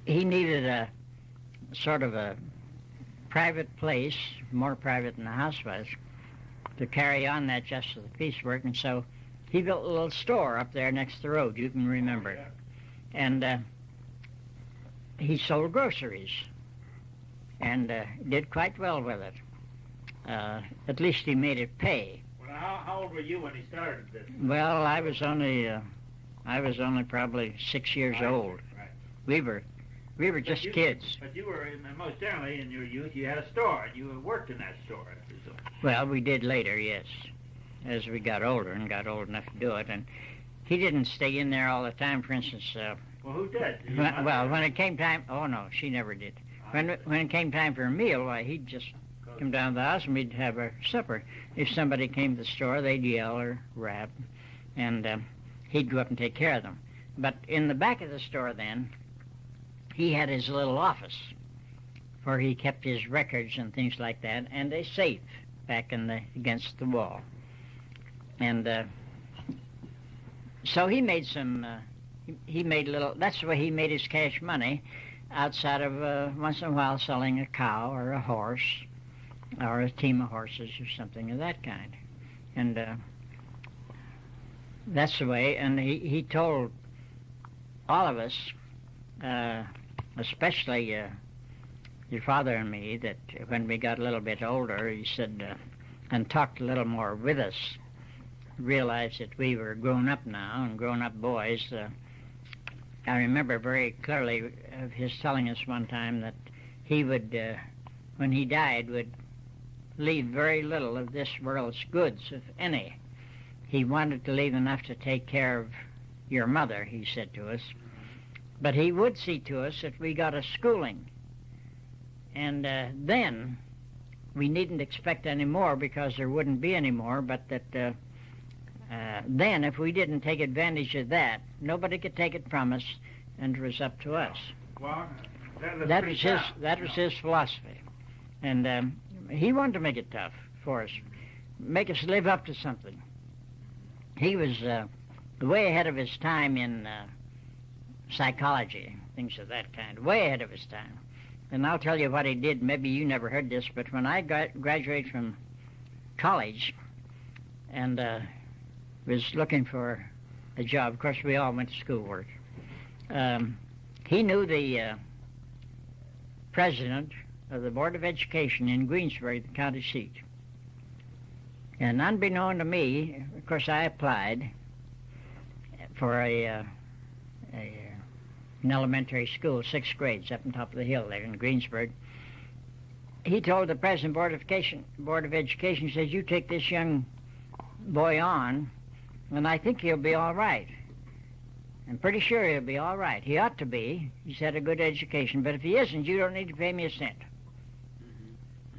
he needed a sort of a private place, more private than the house was, to carry on that just as the piecework, and so he built a little store up there next to the road. You can remember it. And he sold groceries and did quite well with it. At least he made it pay. Well, how old were you when he started this? Well, I was only probably 6 years old. Right. We were just kids. But you were, most generally, in your youth, you had a store, and you worked in that store. Well, we did later, yes, as we got older and got old enough to do it. And he didn't stay in there all the time. For instance, well, who did? When it came time, oh no, she never did. When it came time for a meal, why, he'd just come down to the house and we'd have our supper. If somebody came to the store, they'd yell or rap, and he'd go up and take care of them. But in the back of the store then, he had his little office where he kept his records and things like that, and a safe back against the wall. And so he made that's the way he made his cash money, outside of once in a while selling a cow or a horse or a team of horses or something of that kind. And that's the way, and he told all of us, especially your father and me, that when we got a little bit older, he said, and talked a little more with us, realized that we were grown up now and grown up boys. I remember very clearly of his telling us one time that he would, when he died, would leave very little of this world's goods, if any. He wanted to leave enough to take care of your mother, he said to us. But he would see to us that we got a schooling. And then we needn't expect any more because there wouldn't be any more, but that then if we didn't take advantage of that, nobody could take it from us, and it was up to us. Well, that was his philosophy. And he wanted to make it tough for us, make us live up to something. He was way ahead of his time in psychology, things of that kind, way ahead of his time. And I'll tell you what he did. Maybe you never heard this, but when I graduated from college and was looking for a job, of course we all went to schoolwork, he knew the president of the Board of Education in Greensburg, the county seat. And unbeknown to me, of course, I applied for an elementary school, 6th grades, up on top of the hill there in Greensburg. He told the president Board of Education, he says, you take this young boy on, and I think he'll be all right. I'm pretty sure he'll be all right. He ought to be. He's had a good education, but if he isn't, you don't need to pay me a cent.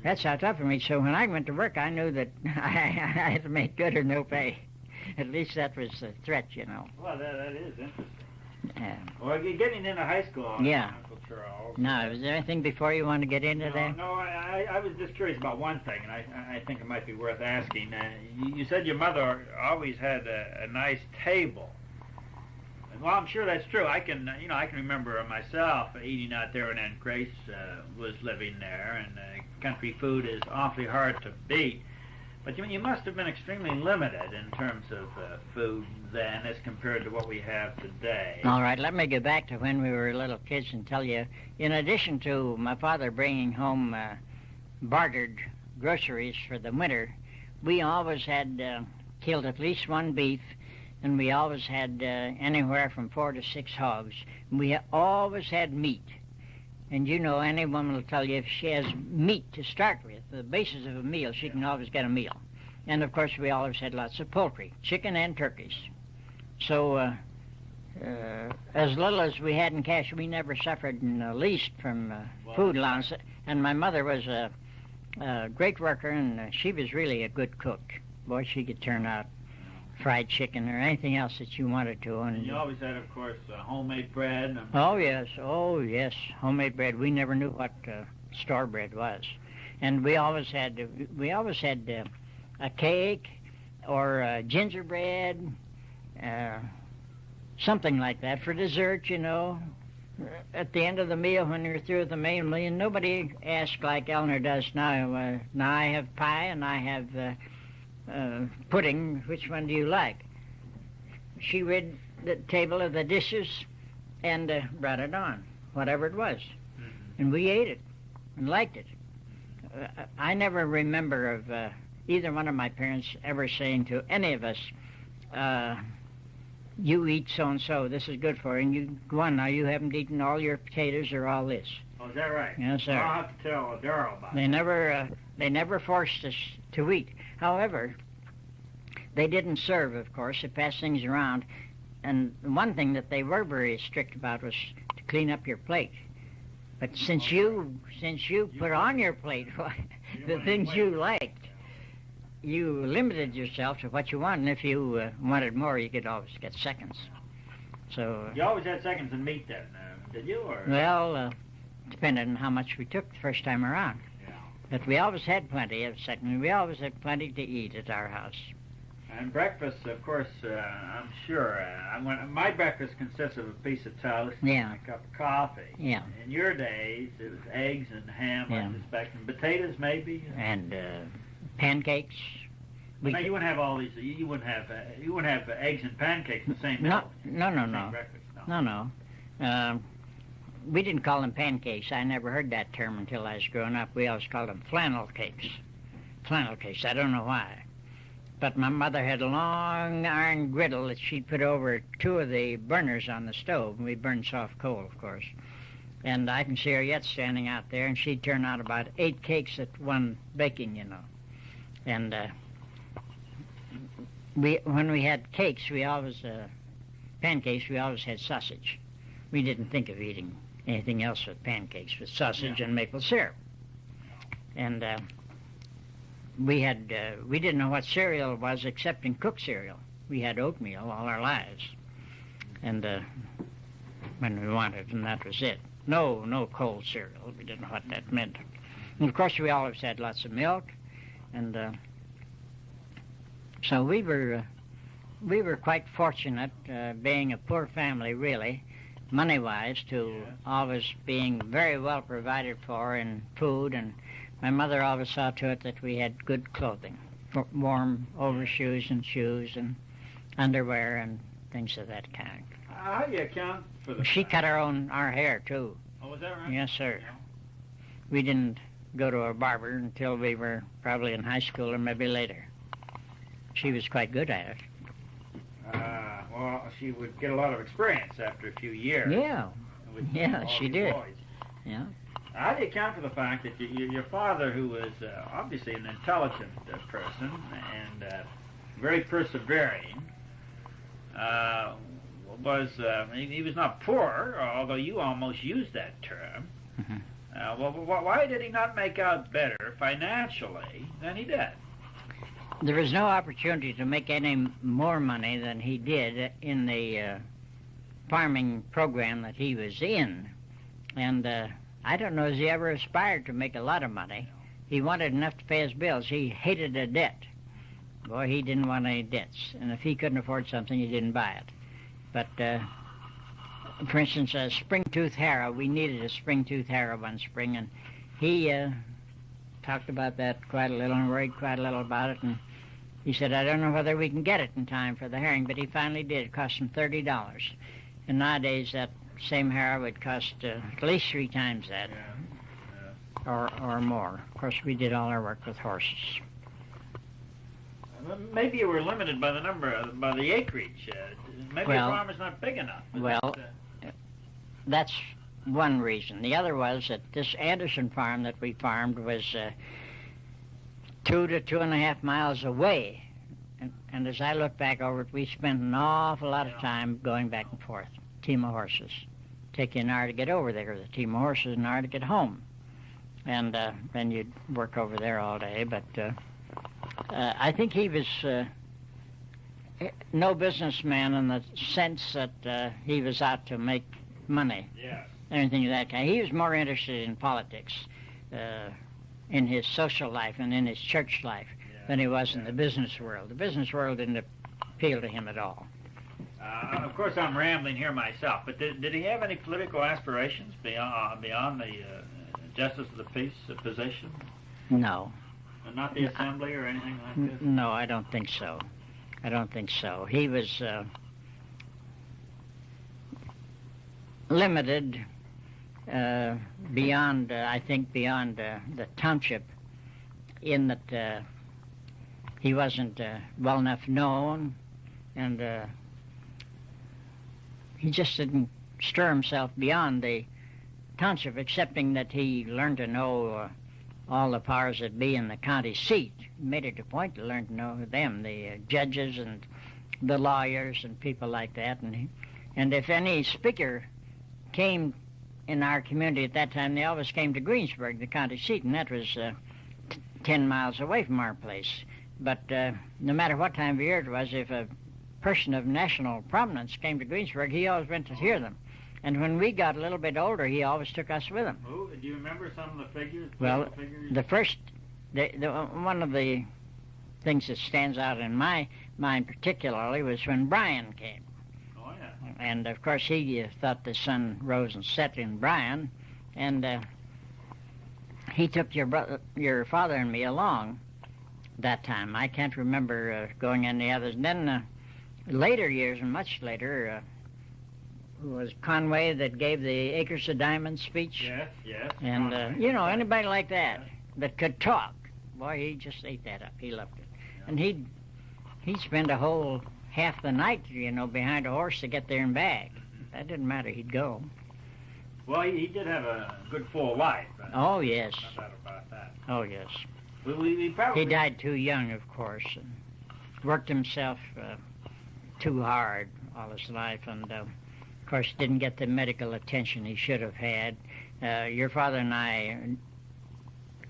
That's how tough for me. So when I went to work, I knew that I had to make good or no pay. At least that was the threat, you know. Well, that is interesting. Yeah. Well, you're getting into high school, yeah. Uncle Charles. Now, is there anything before you want to get into that? No, I was just curious about one thing, and I think it might be worth asking. You said your mother always had a nice table. Well, I'm sure that's true. I can remember myself eating out there, and then Grace was living there, and country food is awfully hard to beat. But you must have been extremely limited in terms of food then as compared to what we have today. All right, let me go back to when we were little kids and tell you, in addition to my father bringing home bartered groceries for the winter, we always had killed at least one beef, and we always had anywhere from 4 to 6 hogs. We always had meat. And you know, any woman will tell you if she has meat to start with, the basis of a meal, she can always get a meal. And of course, we always had lots of poultry, chicken and turkeys. So as little as we had in cash, we never suffered in the least from food allowance. And my mother was a great worker, and she was really a good cook. Boy, she could turn out fried chicken or anything else that you wanted to. And you always had, of course, homemade bread. Oh yes, homemade bread. We never knew what store bread was, and we always had a cake or gingerbread, something like that for dessert, you know. at the end of the meal, when you're through with the meal, nobody asked like Eleanor does now. Now I have pie and I have pudding. Which one do you like? She read the table of the dishes and brought it on, whatever it was. And we ate it and liked it. I never remember of either one of my parents ever saying to any of us, you eat so-and-so, this is good for you, and you go on now, you haven't eaten all your potatoes or all this. Oh, is that right? Yes, sir. Well, I'll have to tell Darrell about it. They never forced us to eat. However, they didn't serve, of course. They passed things around. And one thing that they were very strict about was to clean up your plate. But since you put on your plate the things you liked, you limited yourself to what you want, and if you wanted more, you could always get seconds. So you always had seconds in meat then, did you? Or? Well, depended on how much we took the first time around. Yeah. But we always had plenty of seconds. We always had plenty to eat at our house. And breakfast, of course, I'm sure. My breakfast consists of a piece of toast and a cup of coffee. Yeah. In your days, it was eggs and ham, I suspect, and potatoes maybe. And pancakes. Now you wouldn't have all these. You wouldn't have eggs and pancakes in the same No. breakfast. No. We didn't call them pancakes. I never heard that term until I was growing up. We always called them flannel cakes. Flannel cakes. I don't know why. But my mother had a long iron griddle that she'd put over two of the burners on the stove, and we burned soft coal, of course. And I can see her yet standing out there, and she'd turn out about 8 cakes at one baking, you know. And when we had cakes, pancakes, we always had sausage. We didn't think of eating anything else with pancakes, with sausage and maple syrup. And we didn't know what cereal was except in cooked cereal. We had oatmeal all our lives, and when we wanted, and that was it. No cold cereal. We didn't know what that meant. And of course, we always had lots of milk, and so we were quite fortunate, being a poor family, really, money-wise, to always being very well provided for in food, and my mother always saw to it that we had good clothing, warm overshoes and shoes and underwear and things of that kind. How do you account for the... She cut our hair, too. Oh, was that right? Yes, sir. Yeah. We didn't go to a barber until we were probably in high school or maybe later. She was quite good at it. Well, she would get a lot of experience after a few years. Yeah. She did. Boys. Yeah. How do you account for the fact that your father, who was obviously an intelligent person and very persevering, he was not poor, although you almost used that term. Mm-hmm. Why did he not make out better financially than he did? There was no opportunity to make any more money than he did in the farming program that he was in. And I don't know if he ever aspired to make a lot of money. He wanted enough to pay his bills. He hated a debt. Boy, he didn't want any debts. And if he couldn't afford something, he didn't buy it. But, for instance, a spring-tooth harrow, we needed a spring-tooth harrow one spring, and he talked about that quite a little and worried quite a little about it, and he said, I don't know whether we can get it in time for the herring, but he finally did. It cost him $30. And nowadays, that same harrow would cost at least 3 times that, or more. Of course, we did all our work with horses. Maybe you were limited by the acreage. Maybe your farm is not big enough. That's one reason. The other was that this Anderson farm that we farmed was 2 to 2.5 miles away. And as I look back over it, we spent an awful lot of time going back and forth. Team of horses. Take you an hour to get over there, the team of horses an hour to get home. And then you'd work over there all day. But I think he was no businessman in the sense that he was out to make money. Yeah. Anything of that kind. He was more interested in politics, in his social life and in his church life than he was in the business world. The business world didn't appeal to him at all. Of course, I'm rambling here myself, but did he have any political aspirations beyond the justice of the peace position? No. And not the assembly or anything like this? No, I don't think so. He was limited beyond, I think, beyond the township, in that he wasn't well enough known, and he just didn't stir himself beyond the township, excepting that he learned to know all the powers that be in the county seat. He made it a point to learn to know them, the judges and the lawyers and people like that. And if any speaker came in our community at that time, they always came to Greensburg, the county seat, and that was 10 miles away from our place. But no matter what time of year it was, if a person of national prominence came to Greensburg, he always went to hear them. And when we got a little bit older, he always took us with him. Oh, do you remember some of the figures? Well, the first, one of the things that stands out in my mind particularly was when Bryan came. Oh, yeah. And, of course, he thought the sun rose and set in Bryan, and he took your father and me along that time. I can't remember going any others. And then later years, and much later, was Conway that gave the Acres of Diamonds speech. Yes. And, anybody like that could talk. Boy, he just ate that up. He loved it. Yeah. And he'd spend a whole half the night, behind a horse to get there and back. That didn't matter. He'd go. Well, he did have a good full life. Oh, yes. No doubt about that. Oh, yes. He died too young, of course, and worked himself too hard all his life, and of course didn't get the medical attention he should have had. Your father and I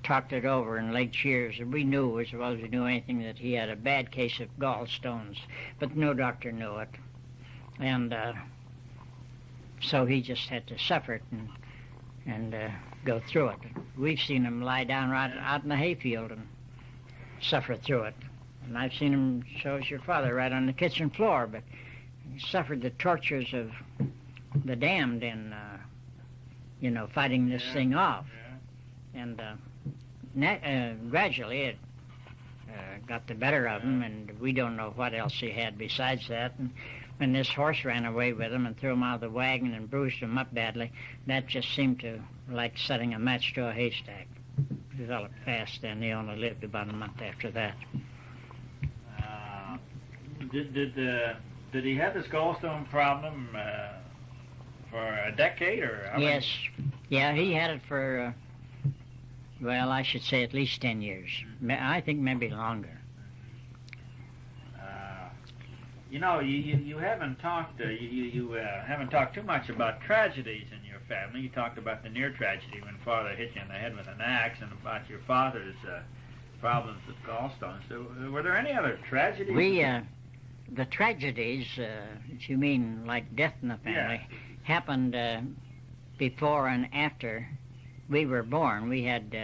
talked it over in late years, and we knew as well as we knew anything that he had a bad case of gallstones, but no doctor knew it. And so he just had to suffer it and go through it. We've seen him lie down right out in the hayfield and suffer through it. And I've seen him, so has your father, right on the kitchen floor, but he suffered the tortures of the damned in, fighting this thing off. Yeah. And gradually it got the better of him, and we don't know what else he had besides that. And when this horse ran away with him and threw him out of the wagon and bruised him up badly, that just seemed to like setting a match to a haystack. Developed fast, and he only lived about a month after that. Did he have this gallstone problem for a decade, or? Yes. Yeah, he had it for, I should say at least 10 years. I think maybe longer. You haven't talked haven't talked too much about tragedies in your family. You talked about the near tragedy when Father hit you in the head with an axe, and about your father's problems with gallstones. So, were there any other tragedies? The tragedies, if you mean like death in the family, happened before and after we were born. We had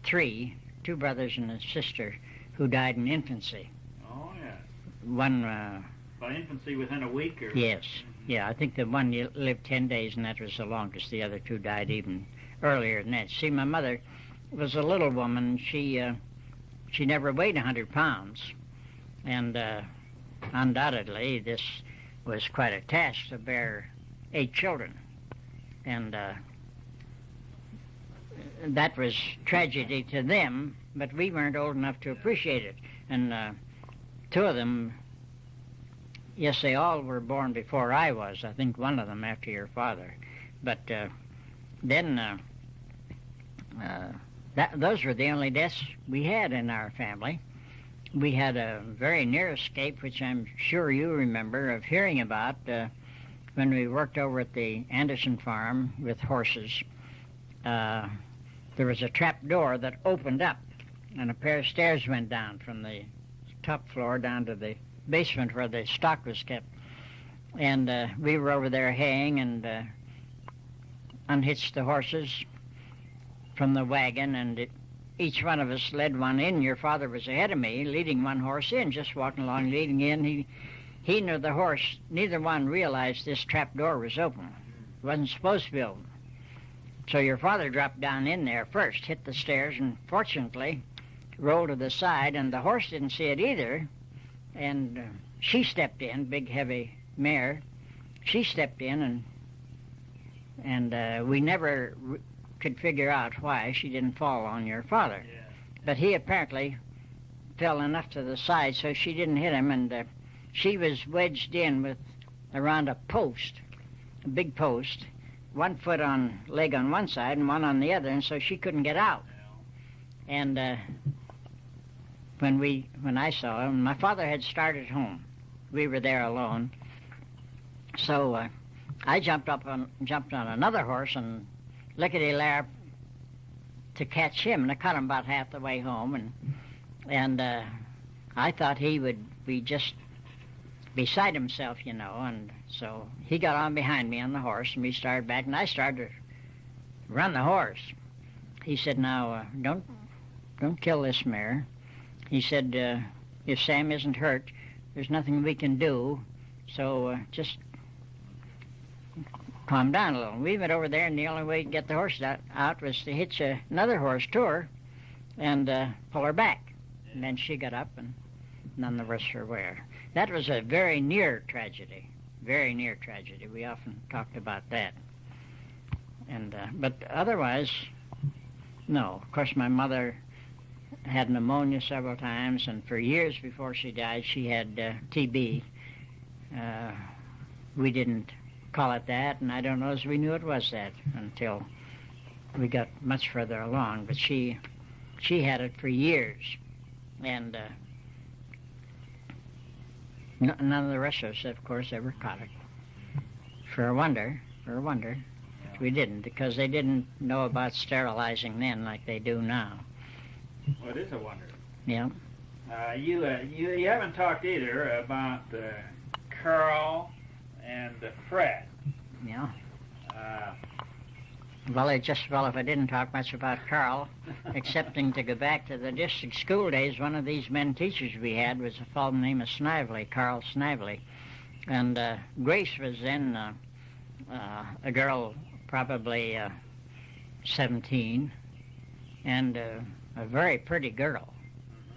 two brothers and a sister who died in infancy. Oh, yeah. One... by infancy within a week, or? Yes. Yeah, I think the one lived 10 days, and that was the longest. The other two died even earlier than that. See, my mother was a little woman. She never weighed 100 pounds, and undoubtedly this was quite a task to bear 8 children, and that was tragedy to them, but we weren't old enough to appreciate it. And 2 of them, yes, they all were born before I was. I think one of them after your father. But then those were the only deaths we had in our family. We had a very near escape, which I'm sure you remember, of hearing about when we worked over at the Anderson farm with horses. There was a trap door that opened up, and a pair of stairs went down from the top floor down to the basement where the stock was kept. And we were over there haying and unhitched the horses from the wagon, and each one of us led one in. Your father was ahead of me, leading one horse in, just walking along, leading in. he nor the horse, neither one realized this trap door was open. It wasn't supposed to be open. So your father dropped down in there first, hit the stairs, and fortunately rolled to the side, and the horse didn't see it either. And she stepped in, big heavy mare. She stepped in, and we never could figure out why she didn't fall on your father. Yeah. But he apparently fell enough to the side so she didn't hit him, and she was wedged in with around a post, a big post, one leg on one side and one on the other, and so she couldn't get out. And when I saw him, my father had started home. We were there alone. So I jumped on another horse and lickety-larry to catch him, and I caught him about half the way home, and I thought he would be just beside himself, and so he got on behind me on the horse, and we started back, and I started to run the horse. He said, "Now, don't kill this mare." He said, "If Sam isn't hurt, there's nothing we can do, so just calm down a little." We went over there, and the only way to get the horse out was to hitch another horse to her and pull her back. And then she got up, and none of us were aware. That was a very near tragedy, very near tragedy. We often talked about that. And but otherwise, no. Of course, my mother had pneumonia several times, and for years before she died, she had TB. We didn't call it that, and I don't know as we knew it was that until we got much further along. But she had it for years, and none of the rest of us, of course, ever caught it. For a wonder, we didn't, because they didn't know about sterilizing then like they do now. Well, it is a wonder. Yeah. You haven't talked either about Carl and Fred. Yeah. Well, if I didn't talk much about Carl, excepting to go back to the district school days, one of these men teachers we had was a fellow named Snively, Carl Snively. And Grace was then a girl probably 17, and a very pretty girl.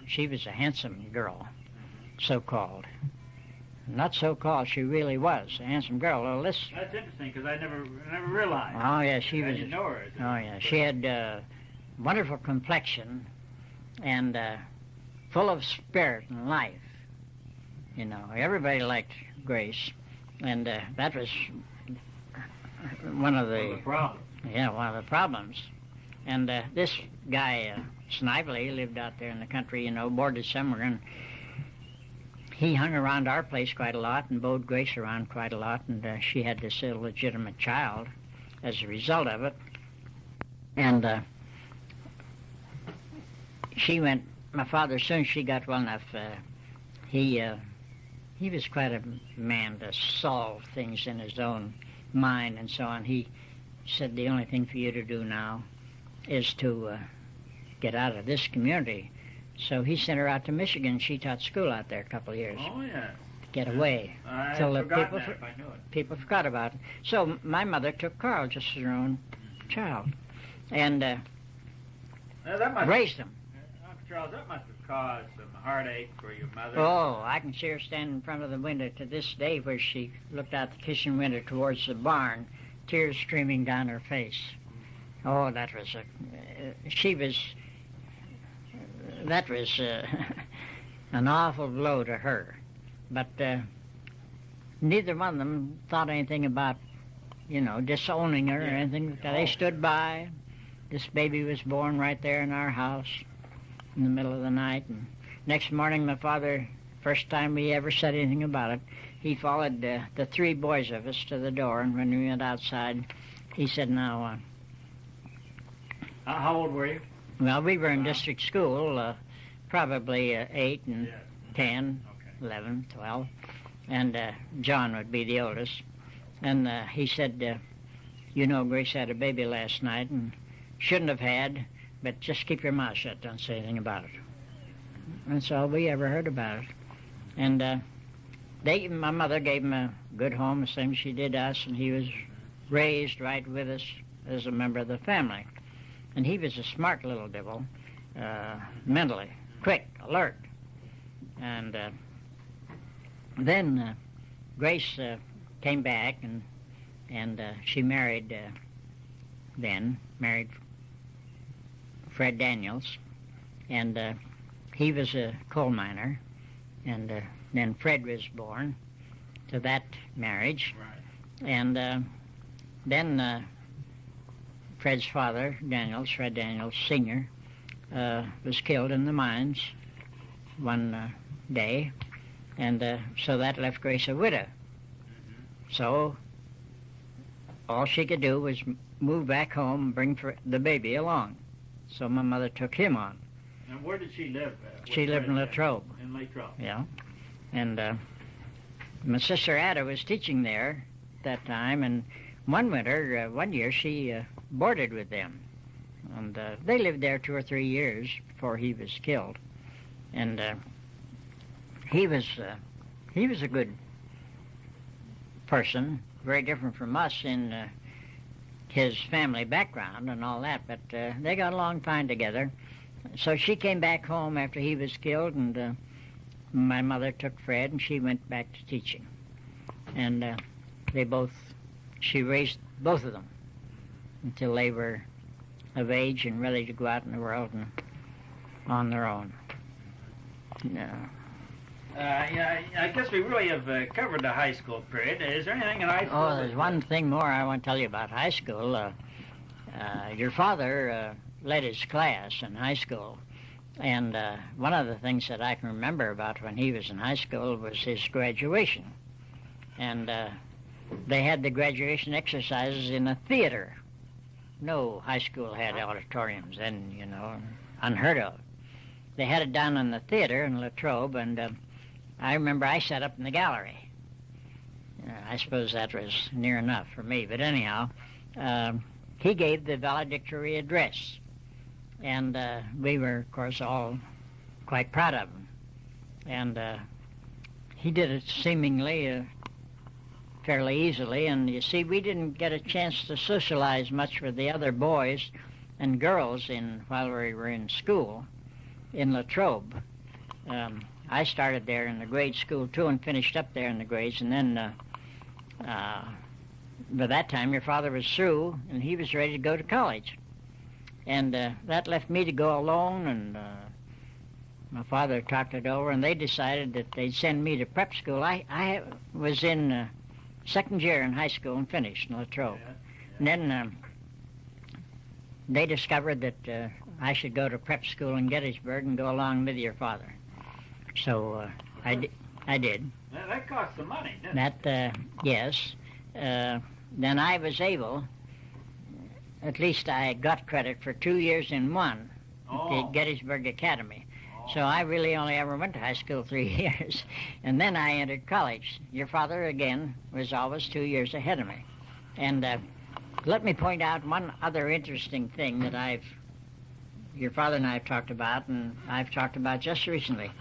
She was a handsome girl, so-called. Not so-called, she really was a handsome girl. Well, That's interesting, because I never realized. Oh, yeah, she was. I didn't know her. Oh, yeah, she had wonderful complexion and full of spirit and life. Everybody liked Grace, and that was one of the problems. Yeah, one of the problems. And this guy, Snively, lived out there in the country, boarded somewhere, and he hung around our place quite a lot and bowed Grace around quite a lot, and she had this illegitimate child as a result of it. And my father, as soon as she got well enough, he was quite a man to solve things in his own mind and so on. He said, "The only thing for you to do now is to get out of this community." So he sent her out to Michigan. She taught school out there a couple of years. Oh, yeah. To get away. I Till had the forgotten that if I knew it. people forgot about it. So my mother took Carl just as her own child and raised him. Uncle Charles, that must have caused some heartache for your mother. Oh, I can see her standing in front of the window to this day, where she looked out the kitchen window towards the barn, tears streaming down her face. Oh, that was an awful blow to her. But neither one of them thought anything about, disowning her or anything. They stood by. This baby was born right there in our house in the middle of the night. And next morning, my father, first time we ever said anything about it, he followed the three boys of us to the door, and when we went outside, he said, "Now, how old were you? Well, we were in district school, probably 8 and 10, 11, 12, and John would be the oldest. And he said, Grace had a baby last night and shouldn't have had, but just keep your mouth shut, don't say anything about it." That's all we ever heard about it. And my mother gave him a good home, the same she did us, and he was raised right with us as a member of the family. And he was a smart little devil, mentally, quick, alert. And then Grace came back, and she married Fred Daniels, and he was a coal miner, and then Fred was born to that marriage. Right. And then Fred's father, Fred Daniels Sr., was killed in the mines one day, and so that left Grace a widow. So all she could do was move back home and bring the baby along. So my mother took him on. And where did she live? She lived in Latrobe. In Latrobe. Yeah. And my sister Ada was teaching there that time, and one year she boarded with them. And they lived there 2 or 3 years before he was killed. And he was a good person, very different from us in his family background and all that, but they got along fine together. So she came back home after he was killed, and my mother took Fred, and she went back to teaching. And she raised both of them until they were of age and ready to go out in the world and on their own. Yeah, I guess we really have covered the high school period. Is there anything in high school? Oh, there's one thing more I want to tell you about high school. Your father led his class in high school, and one of the things that I can remember about when he was in high school was his graduation. And they had the graduation exercises in a theater. No high school had auditoriums then, unheard of. They had it down in the theater in Latrobe, and I remember I sat up in the gallery. I suppose that was near enough for me, but anyhow, he gave the valedictory address, and we were, of course, all quite proud of him. And he did it seemingly fairly easily, and you see, we didn't get a chance to socialize much with the other boys and girls while we were in school in Latrobe. I started there in the grade school, too, and finished up there in the grades, and then by that time your father was through, and he was ready to go to college. And that left me to go alone, and my father talked it over, and they decided that they'd send me to prep school. I was in second year in high school and finished in Latrobe. Yeah. And then they discovered that I should go to prep school in Gettysburg and go along with your father. So I did. That cost some money, didn't it? Yes. Then I was able, at least I got credit for 2 years in one at the Gettysburg Academy. So I really only ever went to high school 3 years. And then I entered college. Your father, again, was always 2 years ahead of me. And let me point out one other interesting thing that your father and I have talked about, and I've talked about just recently.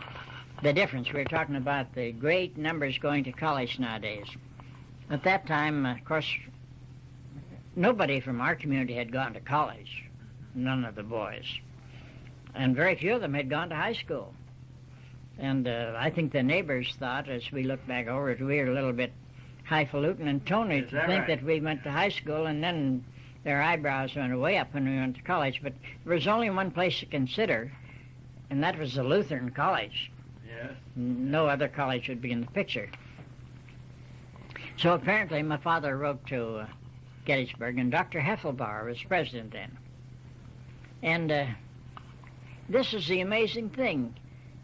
The difference. We're talking about the great numbers going to college nowadays. At that time, of course, nobody from our community had gone to college. None of the boys. And very few of them had gone to high school. And I think the neighbors thought, as we look back over it, we were a little bit highfalutin and Tony to think that we went to high school, and then their eyebrows went way up when we went to college. But there was only one place to consider, and that was the Lutheran College. Yes. No other college would be in the picture. So apparently my father wrote to Gettysburg, and Dr. Heffelbauer was president then. And this is the amazing thing.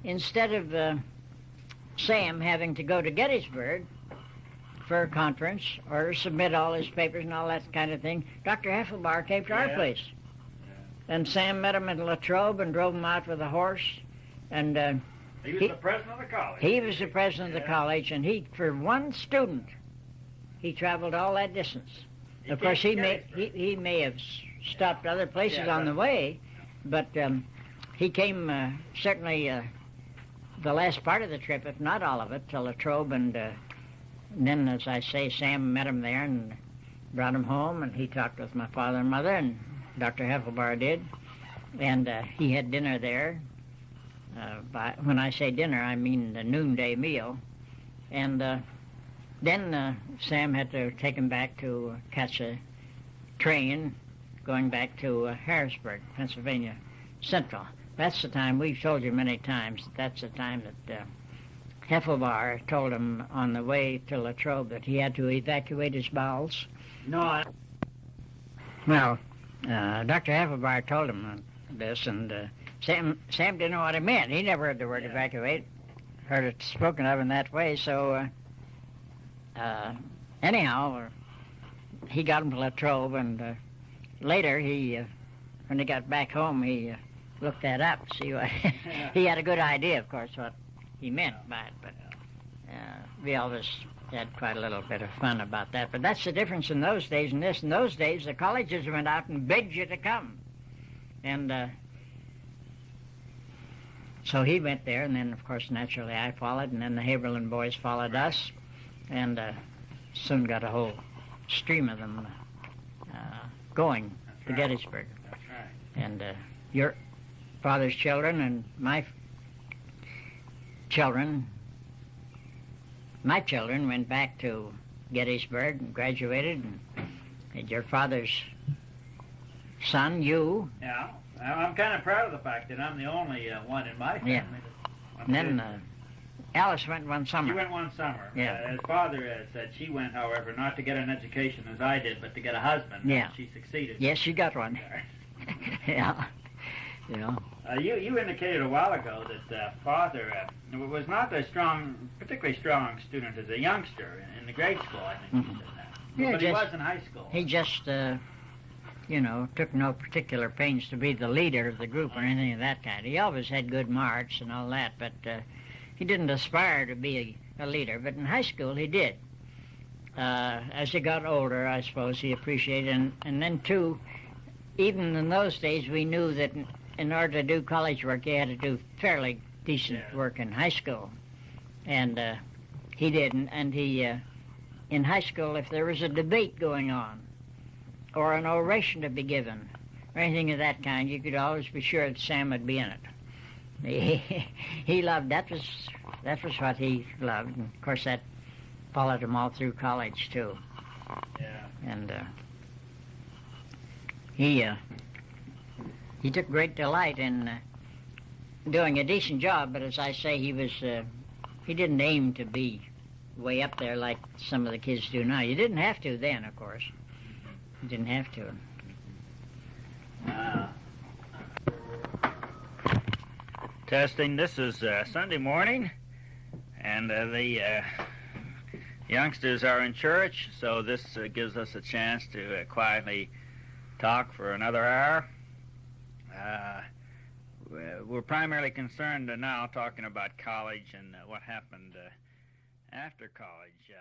Instead of Sam having to go to Gettysburg for a conference or submit all his papers and all that kind of thing, Dr. Heffelbauer came to our place. Yeah. And Sam met him in Latrobe and drove him out with a horse. And he was the president of the college. He was the president of the college, and for one student, he traveled all that distance. Of course, he may have stopped other places on the way, but he came certainly the last part of the trip, if not all of it, to Latrobe, and then, as I say, Sam met him there and brought him home, and he talked with my father and mother, and Dr. Heffelbar did, and he had dinner there. When I say dinner, I mean the noonday meal, and then Sam had to take him back to catch a train going back to Harrisburg, Pennsylvania Central. That's the time, we've told you many times, that's the time that Heffelbar told him on the way to Latrobe that he had to evacuate his bowels. No, Well, Dr. Heffelbar told him this, and Sam didn't know what it meant. He never heard the word evacuate, heard it spoken of in that way, so anyhow, he got him to Latrobe, and later when he got back home, he looked that up, see what he had a good idea, of course, what he meant by it, but we always had quite a little bit of fun about that. But that's the difference in those days and this. In those days, the colleges went out and begged you to come, and so he went there, and then, of course, naturally I followed, and then the Haberlin boys followed us, and soon got a whole stream of them going to Gettysburg. That's right. And your father's children and my children went back to Gettysburg and graduated, and your father's son, you. Yeah, I'm kind of proud of the fact that I'm the only one in my family. Yeah. And then Alice went one summer. She went one summer. Yeah. As father said, she went, however, not to get an education as I did, but to get a husband. Yeah. She succeeded. Yes, she got one. Yeah. You know. You indicated a while ago that father was not a particularly strong student as a youngster in the grade school, I think you said that. Yeah, but he was in high school. He just, took no particular pains to be the leader of the group or anything of that kind. He always had good marks and all that, but he didn't aspire to be a leader. But in high school, he did. As he got older, I suppose he appreciated, and then, too, even in those days, we knew that in order to do college work, you had to do fairly decent work in high school. And he didn't. And he, in high school, if there was a debate going on, or an oration to be given, or anything of that kind, you could always be sure that Sam would be in it. He loved, that was what he loved. And of course, that followed him all through college, too. Yeah. And he took great delight in doing a decent job, but as I say, he didn't aim to be way up there like some of the kids do now. You didn't have to then, of course. You didn't have to. Testing. This is Sunday morning, and the youngsters are in church, so this gives us a chance to quietly talk for another hour. We're primarily concerned now talking about college and what happened after college.